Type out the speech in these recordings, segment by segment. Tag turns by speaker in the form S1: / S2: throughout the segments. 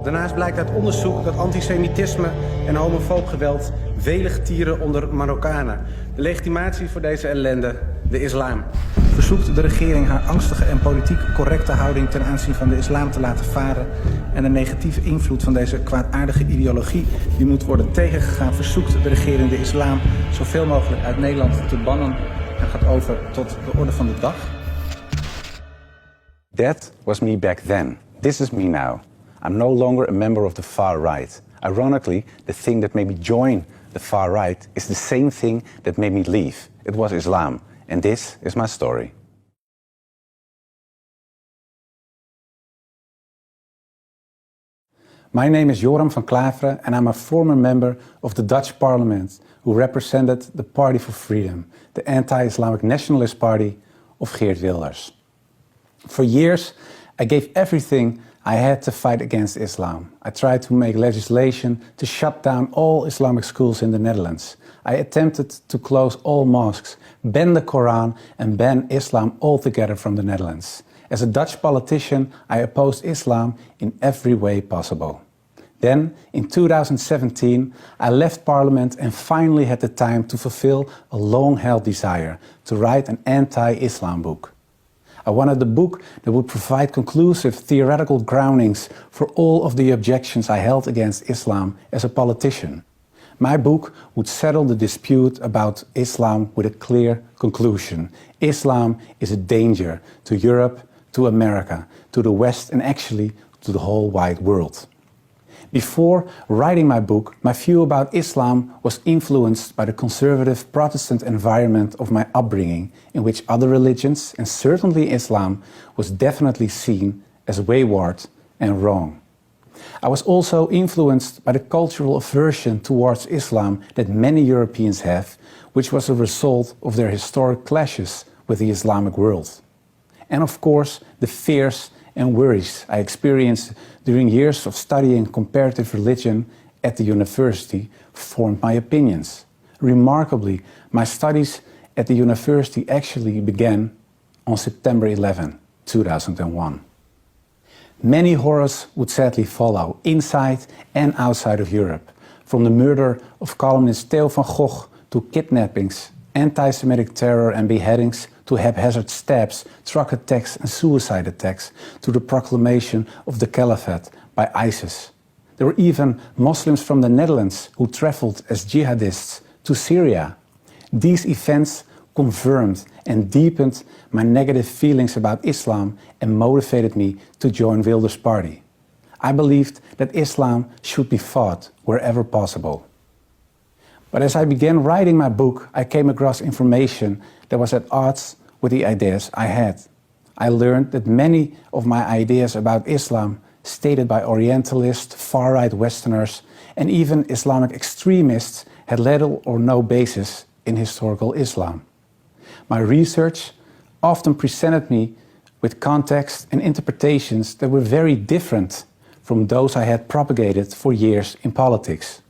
S1: Daarnaast blijkt uit onderzoek dat antisemitisme en homofoob geweld welig tieren onder Marokkanen. De legitimatie voor deze ellende, de islam. Verzoekt de regering haar angstige en politiek correcte houding ten aanzien van de islam te laten varen en de negatieve invloed van deze kwaadaardige ideologie die moet worden tegengegaan, verzoekt de regering de islam zoveel mogelijk uit Nederland te bannen en gaat over tot de orde van de dag.
S2: That was me back then. This is me now. I'm no longer a member of the far right. Ironically, the thing that made me join the far right is the same thing that made me leave. It was Islam. And this is my story.
S3: My name is Joram van Klaveren and I'm a former member of the Dutch Parliament who represented the Party for Freedom, the anti-Islamic nationalist party of Geert Wilders. For years, I gave everything I had to fight against Islam. I tried to make legislation to shut down all Islamic schools in the Netherlands. I attempted to close all mosques, ban the Quran and ban Islam altogether from the Netherlands. As a Dutch politician, I opposed Islam in every way possible. Then, in 2017, I left Parliament and finally had the time to fulfill a long-held desire to write an anti-Islam book. I wanted a book that would provide conclusive theoretical groundings for all of the objections I held against Islam as a politician. My book would settle the dispute about Islam with a clear conclusion. Islam is a danger to Europe, to America, to the West and actually to the whole wide world. Before writing my book, my view about Islam was influenced by the conservative Protestant environment of my upbringing, in which other religions, and certainly Islam, was definitely seen as wayward and wrong. I was also influenced by the cultural aversion towards Islam that many Europeans have, which was a result of their historic clashes with the Islamic world. And of course, the fears and worries I experienced during years of studying comparative religion at the university formed my opinions. Remarkably, my studies at the university actually began on September 11, 2001. Many horrors would sadly follow, inside and outside of Europe, from the murder of columnist Theo van Gogh to kidnappings, anti-Semitic terror and beheadings, to haphazard stabs, truck attacks and suicide attacks, to the proclamation of the Caliphate by ISIS. There were even Muslims from the Netherlands who traveled as jihadists to Syria. These events confirmed and deepened my negative feelings about Islam and motivated me to join Wilders' party. I believed that Islam should be fought wherever possible. But as I began writing my book, I came across information that was at odds with the ideas I had. I learned that many of my ideas about Islam, stated by Orientalists, far-right Westerners, and even Islamic extremists, had little or no basis in historical Islam. My research often presented me with context and interpretations that were very different from those I had propagated for years in politics.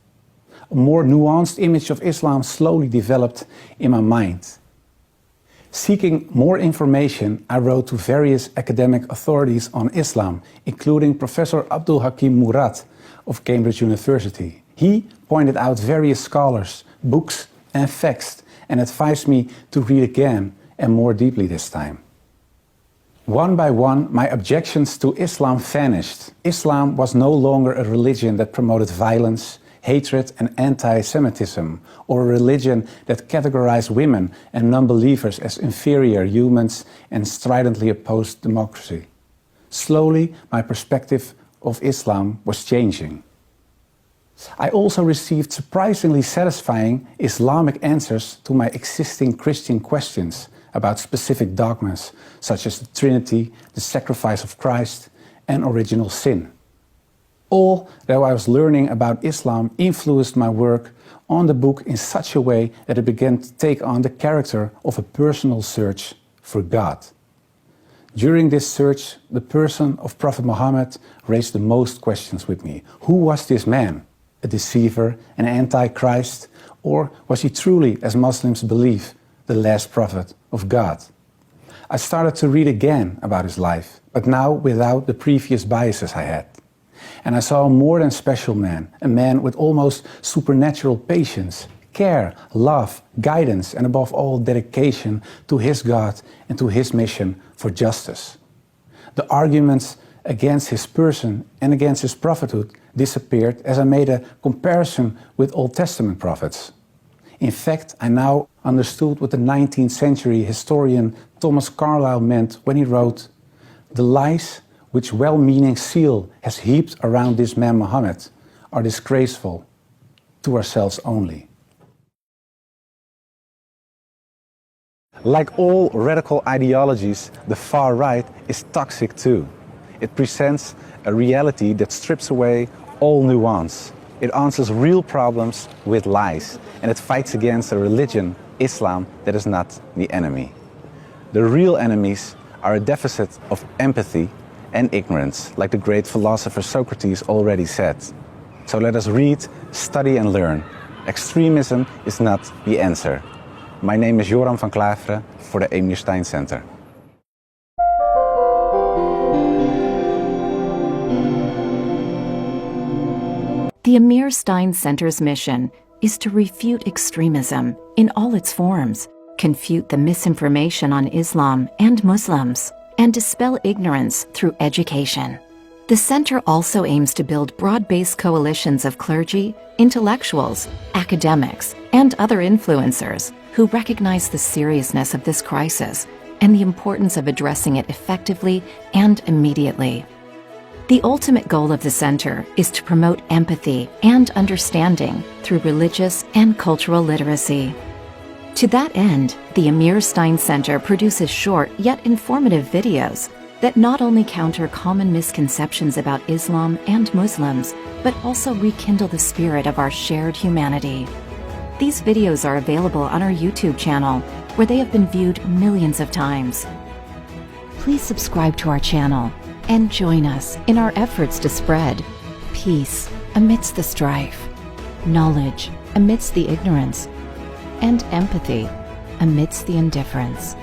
S3: A more nuanced image of Islam slowly developed in my mind. Seeking more information, I wrote to various academic authorities on Islam, including Professor Abdul Hakim Murad of Cambridge University. He pointed out various scholars, books and facts and advised me to read again and more deeply this time. One by one, my objections to Islam vanished. Islam was no longer a religion that promoted violence, hatred and anti-Semitism, or a religion that categorized women and non-believers as inferior humans and stridently opposed democracy. Slowly, my perspective of Islam was changing. I also received surprisingly satisfying Islamic answers to my existing Christian questions about specific dogmas, such as the Trinity, the sacrifice of Christ, and original sin. All that I was learning about Islam influenced my work on the book in such a way that it began to take on the character of a personal search for God. During this search, the person of Prophet Muhammad raised the most questions with me. Who was this man? A deceiver, an antichrist, or was he truly, as Muslims believe, the last prophet of God? I started to read again about his life, but now without the previous biases I had. And I saw a more than special man, a man with almost supernatural patience, care, love, guidance, and above all, dedication to his God and to his mission for justice. The arguments against his person and against his prophethood disappeared as I made a comparison with Old Testament prophets. In fact, I now understood what the 19th century historian Thomas Carlyle meant when he wrote, "The lies which well-meaning zeal has heaped around this man Muhammad are disgraceful to ourselves only."
S2: Like all radical ideologies, the far right is toxic too. It presents a reality that strips away all nuance. It answers real problems with lies, and it fights against a religion, Islam, that is not the enemy. The real enemies are a deficit of empathy and ignorance, like the great philosopher Socrates already said. So let us read, study and learn. Extremism is not the answer. My name is Joram van Klaveren for the Emir Stein Center.
S4: The Emir Stein Center's mission is to refute extremism in all its forms, confute the misinformation on Islam and Muslims, and dispel ignorance through education. The center also aims to build broad-based coalitions of clergy, intellectuals, academics, and other influencers who recognize the seriousness of this crisis and the importance of addressing it effectively and immediately. The ultimate goal of the center is to promote empathy and understanding through religious and cultural literacy. To that end, the Emir Stein Center produces short yet informative videos that not only counter common misconceptions about Islam and Muslims, but also rekindle the spirit of our shared humanity. These videos are available on our YouTube channel, where they have been viewed millions of times. Please subscribe to our channel and join us in our efforts to spread peace amidst the strife, knowledge amidst the ignorance, and empathy amidst the indifference.